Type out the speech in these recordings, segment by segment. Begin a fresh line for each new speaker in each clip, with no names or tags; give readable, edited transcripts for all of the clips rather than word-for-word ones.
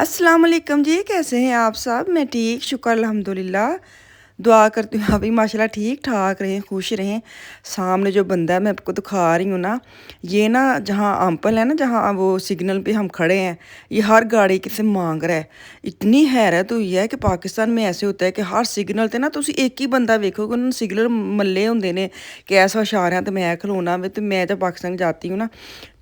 अस्सलाम वालेकुम जी, कैसे हैं आप सब? मैं ठीक, शुक्र अल्हम्दुलिल्लाह। दुआ करती हूँ आप भी माशाल्लाह ठीक-ठाक रहें, खुश रहें। सामने जो बंदा है मैं आपको दिखा रही हूँ ना, ये ना जहाँ एम्पल है ना, जहाँ वो सिग्नल पे हम खड़े हैं, ये हर गाड़ी किसे मांग रहा है। इतनी हैरत हुई है कि पाकिस्तान में ऐसे होता है कि हर सिग्नल ते ना तुसी एक ही बंदा वेखोगे उन्होंने सिग्नल मल्ले होंदे ने कि इस इशारियां ते मैं खलोना वे ते मैं जब पाकिस्तान जाती हूँ ना,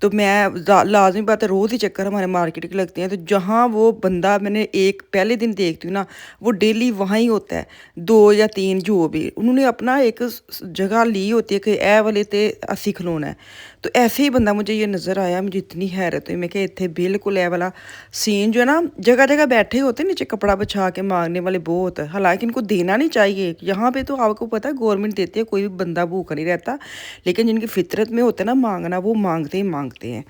तो मैं लाजमी बात है रोज़ ही चक्कर हमारे मार्केट के लगते हैं, तो जहाँ वो बंदा मैंने एक पहले दिन देखती हूँ ना, वो डेली वहाँ ही होता है। 2 या 3 जो भी उन्होंने अपना एक जगह ली होती है कि ए वाले ते असी खलोना है। तो ऐसे ही बंदा मुझे ये नज़र आया, मुझे इतनी हैरत हुई, मैं कि इत्थे बिल्कुल ए वाला सीन जो है ना, जगह जगह बैठे होते हैं नीचे कपड़ा बिछा के मांगने वाले बहुत, हालांकि इनको देना नहीं चाहिए। यहाँ पे तो आपको पता है गवर्नमेंट देती है, कोई भी बंदा भूखा नहीं रहता, लेकिन जिनकी फितरत में होता है ना मांगना, वो मांगते ही मांगते हैं।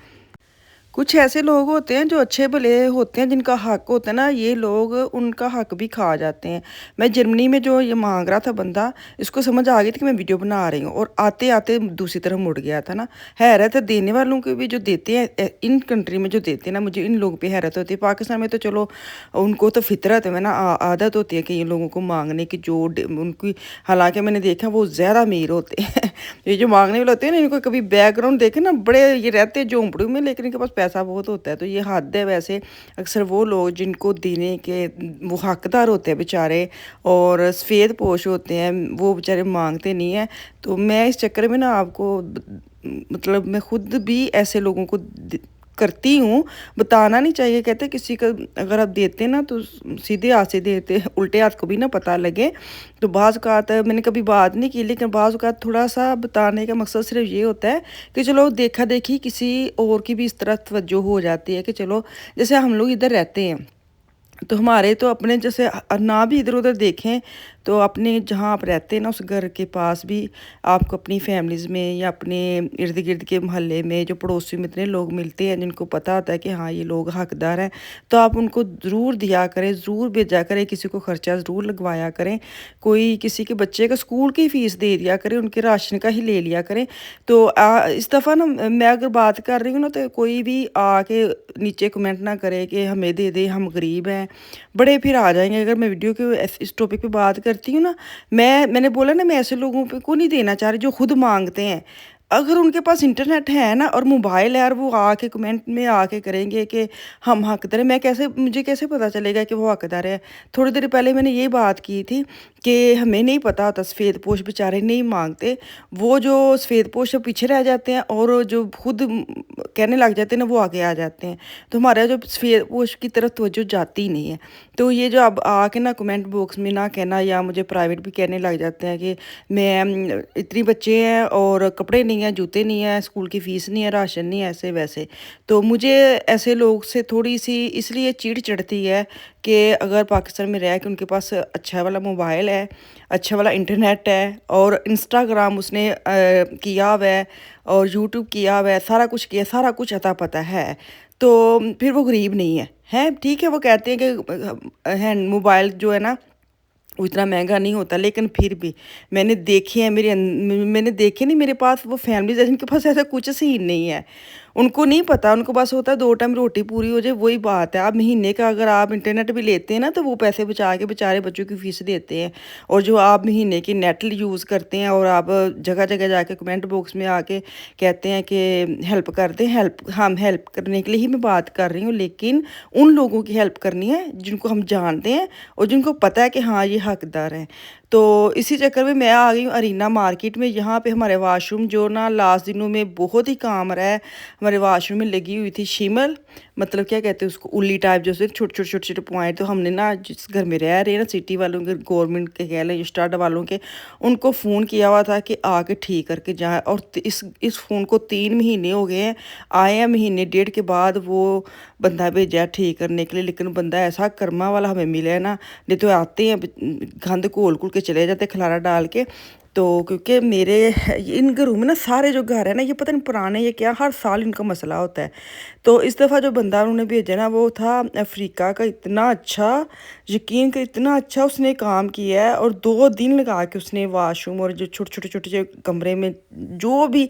कुछ ऐसे लोग होते हैं जो अच्छे भले होते हैं, जिनका हक होता है ना, ये लोग उनका हक भी खा जाते हैं। मैं जर्मनी में जो ये मांग रहा था बंदा, इसको समझ आ गई थी कि मैं वीडियो बना रही हूँ, और आते आते दूसरी तरफ मुड़ गया था ना। हैरत है देने वालों के भी, जो देते हैं इन कंट्री में जो देते हैं ना, मुझे इन लोगों पे हैरत होती है। पाकिस्तान में तो चलो उनको तो फितरत है ना, आदत होती है कि इन लोगों को मांगने की, जो उनकी, हालांकि मैंने देखा वो ज़्यादा अमीर होते हैं ये जो मांगने वाले होते हैं ना, इनको कभी बैकग्राउंड देखे ना, बड़े ये रहते हैं झोंपड़ों में, लेकिन इनके पास पैसा बहुत होता है। तो ये हद है वैसे। अक्सर वो लोग जिनको देने के वो हकदार होते हैं बेचारे, और सफ़ेद पोश होते हैं, वो बेचारे मांगते नहीं हैं। तो मैं इस चक्कर में ना आपको मतलब मैं खुद भी ऐसे लोगों को करती हूँ। बताना नहीं चाहिए, कहते किसी का अगर आप देते ना तो सीधे हाथ से देते, उल्टे हाथ को भी ना पता लगे। तो बाज़ औक़ात मैंने कभी बात नहीं की, लेकिन बाज़ औक़ात थोड़ा-सा बताने का मकसद सिर्फ़ ये होता है कि चलो देखा-देखी किसी और की भी इस तरह तवज्जो हो जाती है कि चलो, जैसे हम लोग इधर रहते हैं, तो हमारे तो अपने जैसे ना भी इधर-उधर देखें, तो अपने जहाँ आप रहते हैं ना, उस घर के पास भी आपको अपनी फैमिलीज़ में या अपने इर्द-गिर्द के मोहल्ले में जो पड़ोसी में इतने लोग मिलते हैं जिनको पता होता है कि हाँ, ये लोग हकदार हैं, तो आप उनको ज़रूर दिया करें, ज़रूर भेजा करें, किसी को खर्चा ज़रूर लगवाया करें। कोई किसी के बच्चे का स्कूल की फ़ीस दे दिया करें, उनके राशन का ही ले लिया करें। तो इस दफ़ा ना मैं अगर बात कर रही हूँ ना, तो कोई भी आके नीचे कमेंट ना करे कि हमें दे दे, हम गरीब हैं। बड़े फिर आ जाएँगे अगर मैं वीडियो के इस टॉपिक पे बात करती हूँ ना, मैंने बोला ना, मैं ऐसे लोगों पे को नहीं देना चाह रही जो खुद माँगते हैं। अगर उनके पास इंटरनेट है ना और मोबाइल है, और वो आके कमेंट में आके करेंगे कि हम हकदार हैं, मुझे कैसे पता चलेगा कि वो हकदार है? थोड़ी देर पहले मैंने ये बात की थी कि हमें नहीं पता होता, सफ़ेदपोश बेचारे नहीं माँगते। वो जो सफ़ेदपोश पीछे रह जाते हैं, और जो खुद कहने लग जाते हैं ना, वो आगे आ जाते हैं। तो हमारा जो सफ़ेदपोश की तरफ तवज्जो जाती ही नहीं है। तो ये जो अब आके ना कमेंट बॉक्स में ना कहना, या मुझे प्राइवेट भी कहने लग जाते हैं कि मैं इतनी बच्चे हैं और कपड़े नहीं हैं, जूते नहीं हैं, स्कूल की फ़ीस नहीं है, राशन नहीं है, ऐसे वैसे। तो मुझे ऐसे लोग से थोड़ी-सी इसलिए चिढ़ चढ़ती है कि अगर पाकिस्तान में रह के उनके पास अच्छा वाला मोबाइल है, अच्छा वाला इंटरनेट है, और इंस्टाग्राम उसने किया हुआ है, और यूट्यूब किया हुआ है, सारा कुछ किया, सारा कुछ अता-पता है, तो फिर वो गरीब नहीं है। हैं, ठीक है, वो कहते हैं कि हैंड मोबाइल जो है ना, वो इतना महँगा नहीं होता, लेकिन फिर भी मैंने देखे हैं, मैंने देखे नहीं, मेरे पास वो फैमिलीज़ है जिनके पास ऐसा कुछ सीन नहीं है। उनको नहीं पता, उनको बस होता है 2 टाइम रोटी पूरी हो जाए, वही बात है। आप महीने का अगर आप इंटरनेट भी लेते हैं ना, तो वो पैसे बचा के बेचारे बच्चों की फ़ीस देते हैं। और जो आप महीने की नेट यूज़ करते हैं, और आप जगह-जगह जाके कमेंट बॉक्स में आके कहते हैं कि हेल्प कर दें, हम हेल्प करने के लिए ही मैं बात कर रही हूँ, लेकिन उन लोगों की हेल्प करनी है जिनको हम जानते हैं और जिनको पता है कि हाँ, ये हकदार हैं। तो इसी चक्कर में मैं आ गई हूँ अरीना मार्केट में। यहाँ पे हमारे वाशरूम जो ना लास्ट दिनों में बहुत ही काम रहा है। हमारे वाशरूम में लगी हुई थी शिमल, मतलब क्या कहते हैं उसको, उल्ली टाइप, जैसे छोटे-छोटे पॉइंट। तो हमने ना जिस घर में रह रहे हैं ना, सिटी वालों के, गवर्नमेंट के कह लें, स्टार्ट वालों के, उनको फ़ोन किया हुआ था कि आके ठीक करके जाएँ। और इस फ़ोन को 3 महीने हो गए हैं, आए हैं महीने डेढ़ के बाद वो बंदा भेजा है ठीक करने के लिए। लेकिन बंदा ऐसा कर्मा वाला हमें मिला है ना, नहीं तो आते हैं गंद घोल-घोल के चले जाते हैं खलारा डाल के। तो क्योंकि मेरे इन घरों में ना, सारे जो घर है ना, ये पता नहीं पुराने, ये क्या, हर साल इनका मसला होता है। तो इस दफ़ा जो बंदा उन्होंने भेजा ना वो था अफ्रीका का। इतना अच्छा, यकीन कर, इतना अच्छा उसने काम किया है। और 2 दिन लगा के उसने वाशरूम और जो छोटे छोटे छोटे जो कमरे में जो भी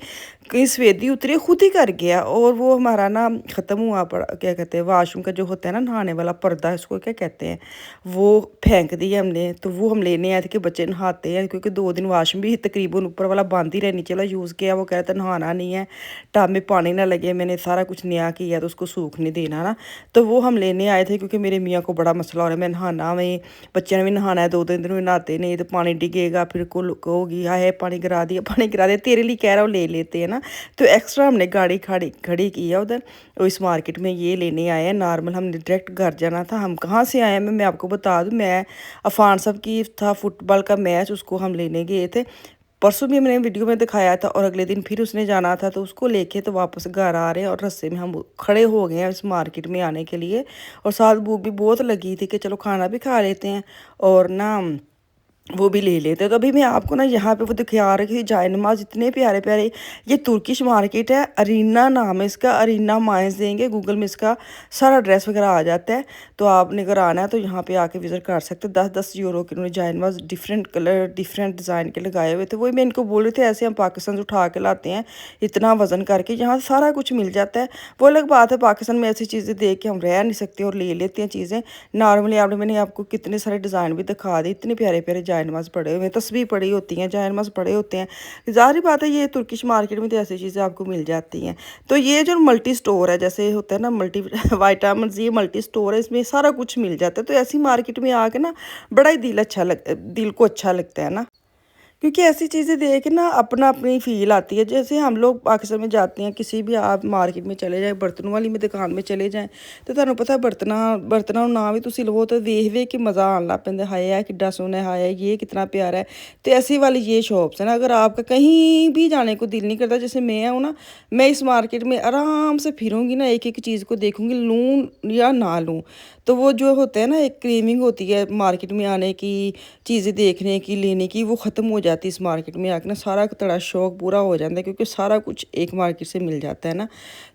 कहीं सफेदी उतरी खुद ही कर गया। और वो हमारा ना ख़त्म हुआ पड़ा, क्या कहते हैं, वाशरूम का जो होता है ना नहाने वाला पर्दा, इसको क्या कहते हैं, वो फेंक दिया हमने। तो वो हम लेने आए थे कि बच्चे नहाते हैं, क्योंकि 2 दिन वाशरूम भी तकरीबन ऊपर वाला बंद ही रहा, नीचे वाला यूज़ किया। वो कह रहा था नहाना नहीं है, टब में पानी ना लगे, मैंने सारा कुछ नया किया तो उसको सूखने देना ना। तो वो हम लेने आए थे, क्योंकि मेरे मियाँ को बड़ा मसला हो रहा है, मैं नहाना में, बच्चे ने भी नहाना है, 2 दिन में नहाते नहीं तो पानी डिगेगा, फिर को कहोगी हाय हाय पानी गिरा दिया, पानी गिरा दिया, तेरे लिए कह रहा हूँ ले लेते हैं ना। तो एक्स्ट्रा हमने गाड़ी खड़ी खड़ी की है उधर। और इस मार्केट में ये लेने आए हैं नॉर्मल, हमने डायरेक्ट घर जाना था। हम कहाँ से आए हैं मैं आपको बता दूँ, मैं अफान साहब की था फुटबॉल का मैच, उसको हम लेने गए थे। परसों भी मैंने वीडियो में दिखाया था, और अगले दिन फिर उसने जाना था, तो उसको लेके तो वापस घर आ रहे हैं। और रास्ते में हम खड़े हो गए हैं इस मार्केट में आने के लिए। और साथ भूख भी बहुत लगी थी कि चलो खाना भी खा लेते हैं और ना वो भी ले लेते। तो अभी मैं आपको ना यहाँ पे वो दिखा रही थी जाय नमाज, इतने प्यारे प्यारे। ये तुर्किश मार्केट है, अरीना नाम है इसका, अरीना माइंस देंगे गूगल में, इसका सारा ड्रेस वगैरह आ जाता है। तो आपने अगर आना है तो यहाँ पे आके विज़िट कर सकते हैं। 10-10 यूरो के उन्होंने जाय नमाज डिफरेंट कलर डिफरेंट डिज़ाइन के लगाए हुए थे। वही मैं इनको बोल रही थी, ऐसे हम पाकिस्तान से उठा के लाते हैं इतना वज़न करके, यहाँ सारा कुछ मिल जाता है। वो अलग बात है, पाकिस्तान में ऐसी चीज़ें देख के हम रह नहीं सकते और ले लेते हैं चीज़ें नॉर्मली। आपने मैंने आपको कितने सारे डिज़ाइन भी दिखा दी, इतने प्यारे प्यारे जाय नमाज पड़े हुए हैं, तस्बीह पड़ी होती हैं, जाय नमाज पड़े होते हैं। ज़ाहिर बात है ये तुर्किश मार्केट में तो ऐसी चीज़ें आपको मिल जाती हैं। तो ये जो मल्टी स्टोर है, जैसे होता है ना मल्टी वाइटामिन, ये मल्टी स्टोर है, इसमें सारा कुछ मिल जाता है। तो ऐसी मार्केट में आके ना बड़ा ही दिल को अच्छा लगता है ना, क्योंकि ऐसी चीज़ें देख के ना अपना अपनी फील आती है। जैसे हम लोग पाकिस्तान में जाते हैं, किसी भी आप मार्केट में चले जाएं, बर्तनों वाली में दुकान में चले जाएं, तो तुहानू पता बर्तना ना भी तुसी लवो तो वेख वेख के मज़ा आन लग पैंदा, हाय है किड्डा सोहना है, हाय ये कितना प्यारा है। तो ऐसी वाली ये शॉप्स है ना, अगर आपका कहीं भी जाने को दिल नहीं करता, जैसे मैं हूँ ना, मैं इस मार्केट में आराम से फिरूँगी ना, एक एक चीज़ को देखूँगी, लूँ या ना लूँ। तो वो जो होता है ना, एक क्रेविंग होती है मार्केट में आने की, चीज़ें देखने की, लेने की, वो ख़त्म हो जाती है इस मार्केट में आके ना। सारा तेरा शौक पूरा हो जाता है, क्योंकि सारा कुछ एक मार्केट से मिल जाता है ना।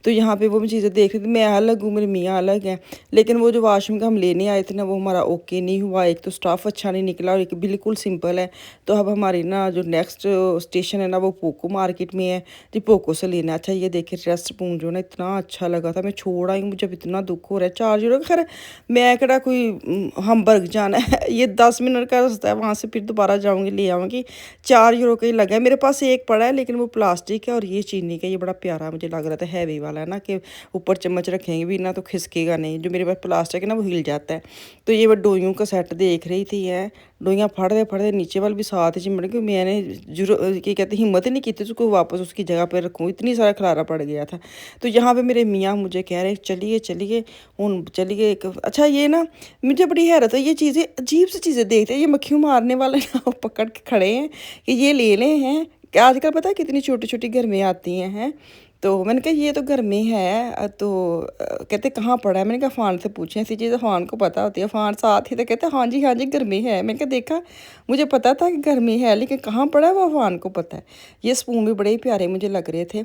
तो यहाँ पे वो मैं चीज़ें देख रही थी, मैं अलग हूँ, मेरे मियाँ अलग हैं। लेकिन वो जो वाशरूम का हम लेने आए थे ना, वो हमारा ओके नहीं हुआ। एक तो स्टाफ अच्छा नहीं निकला, और एक बिल्कुल सिंपल है। तो अब हमारी ना जो नेक्स्ट स्टेशन है ना, वो पोको मार्केट में है जी, पोको से लेना। अच्छा ये देखे रेस्ट स्पून जो ना इतना अच्छा लगा था, मैं छोड़ आई, मुझे इतना दुख हो रहा है। 4 यूरो का, खैर मैं कड़ा कोई हमबर्ग जाना है, ये 10 मिनट का रास्ता है, वहाँ से फिर दोबारा जाऊँगी ले आऊँगी। 4 यूरो का ही लगा है। मेरे पास एक पड़ा है, लेकिन वो प्लास्टिक है और ये चीनी का। ये बड़ा प्यारा मुझे लग रहा था, हैवी वाला है ना, कि ऊपर चम्मच रखेंगे भी ना तो खिसकेगा नहीं। जो मेरे पास प्लास्टिक है ना, वो हिल जाता है। तो ये वो डोइयों का सेट देख रही थी है, डोइयाँ फड़ते फड़ते नीचे वाल भी साथ ही चिमड़ गई। मैंने जरूर क्या कहते हिम्मत ही नहीं की थी उसको वापस उसकी जगह पर रखूँ, इतनी सारा खलारा पड़ गया था। तो यहाँ पे मेरे मियाँ मुझे कह रहे चलिए चलिए, हूँ चलिए एक। अच्छा ये ना मुझे बड़ी हैरत है, ये चीज़ें अजीब सी चीज़ें देखते हैं, ये मक्खियों मारने वाले ना वो पकड़ के खड़े हैं कि ये ले लें हैं। कि आजकल पता है कितनी छोटी छोटी घर में आती हैं। तो मैंने कहा ये तो घर में है। तो कहते कहाँ पड़ा है। मैंने कहा फ़ान से पूछें, ऐसी चीज़ें फ़ान को पता होती है। फ़ान साथ ही तो कहते हाँ जी घर में है। मैंने कहा देखा, मुझे पता था कि घर में है, लेकिन कहाँ पड़ा है वो फ़ान को पता है। ये स्पून भी बड़े ही प्यारे मुझे लग रहे थे।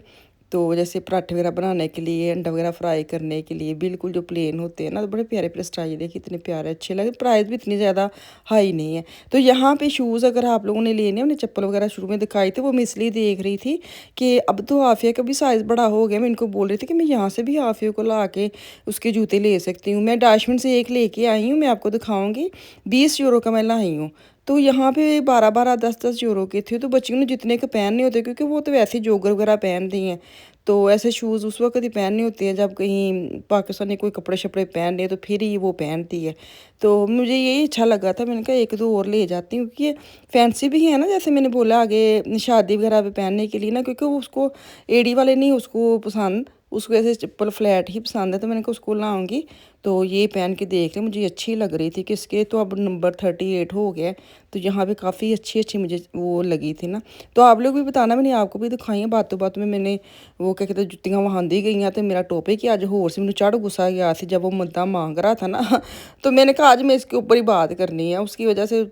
तो जैसे पराठे वगैरह बनाने के लिए, अंडा वगैरह फ्राई करने के लिए, बिल्कुल जो प्लेन होते हैं ना, तो बड़े प्यारे प्यारे स्टाइल देखिए, इतने प्यारे अच्छे लगे। प्राइस भी इतनी ज़्यादा हाई नहीं है। तो यहाँ पे शूज़ अगर आप लोगों ने लेने, उन्हें चप्पल वगैरह शुरू में दिखाई थी, वो मैं इसलिए देख रही थी कि अब तो आफिया का भी साइज़ बड़ा हो गया। मैं इनको बोल रही थी कि मैं यहाँ से भी आफिया को ला के उसके जूते ले सकती हूँ। मैं डैशमेंट से एक लेके आई हूँ, मैं आपको दिखाऊँगी। 20 यूरो का मैं लाई हूँ। तो यहाँ पे 12-12, 10-10 यूरो के थे। तो बच्चियों ने जितने के पहनने होते, क्योंकि वो तो वैसे ही जोगर वगैरह पहनती हैं। तो ऐसे शूज़ उस वक़्त ही पहनने होते हैं जब कहीं पाकिस्तानी कोई कपड़े शपड़े पहन रहे, तो फिर ही वो पहनती है। तो मुझे यही अच्छा लगा था, मैंने कहा 1-2 और ले जाती हूँ, क्योंकि ये फैंसी भी है ना, जैसे मैंने बोला आगे शादी वगैरह पे पहनने के लिए ना, क्योंकि वो उसको एड़ी वाले नहीं उसको पसंद, उसको ऐसे चप्पल फ्लैट ही पसंद है। तो मैंने कहा उसको लाऊंगी। तो ये पहन के देख रहे, मुझे अच्छी लग रही थी कि इसके तो अब नंबर 38 हो गया। तो यहाँ पे काफ़ी अच्छी अच्छी मुझे वो लगी थी ना। तो आप लोग भी बताना, मैंने आपको भी दिखाई है। बातों बातों में मैंने वो क्या कहते जुत्तियाँ वहाँ दी गई हैं। तो मेरा टॉपिक ही अज होर से, मैंने चढ़ गुस्सा गया थी जब वो मद्दा मांग रहा था ना। तो मैंने कहा आज मैं इसके ऊपर ही बात करनी है। उसकी वजह से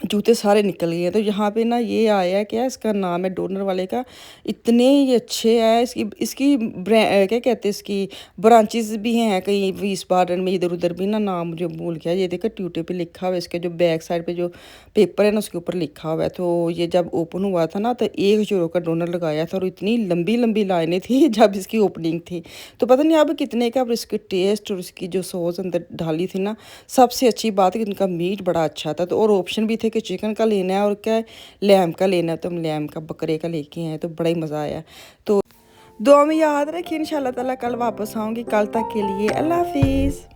जूते सारे निकल गए हैं। तो यहाँ पे ना ये आया है, क्या इसका नाम है डोनर वाले का, इतने ये अच्छे हैं। इसकी इसकी क्या कहते हैं, इसकी ब्रांचेस भी हैं कहीं वीसबार्डन में, इधर उधर भी ना, नाम मुझे भूल गया। ये देखो ट्यूटे पे लिखा हुआ है, इसके जो बैक साइड पे जो पेपर है ना उसके ऊपर लिखा हुआ है। तो ये जब ओपन हुआ था ना तो 1 यूरो का डोनर लगाया था, और इतनी लंबी लंबी लाइनें थी जब इसकी ओपनिंग थी। तो पता नहीं अब कितने का, पर इसके टेस्ट और इसकी जो सॉस अंदर डाली थी ना, सबसे अच्छी बात है कि इनका मीट बड़ा अच्छा था। तो और ऑप्शन भी थे कि चिकन का लेना है और क्या लैम का लेना है, तो हम लैम का, बकरे का लेके आए, तो बड़ा ही मज़ा आया। तो दुआ में याद रखिए, इंशाल्लाह ताला कल वापस आऊँगी। कल तक के लिए अल्लाह हाफिज़।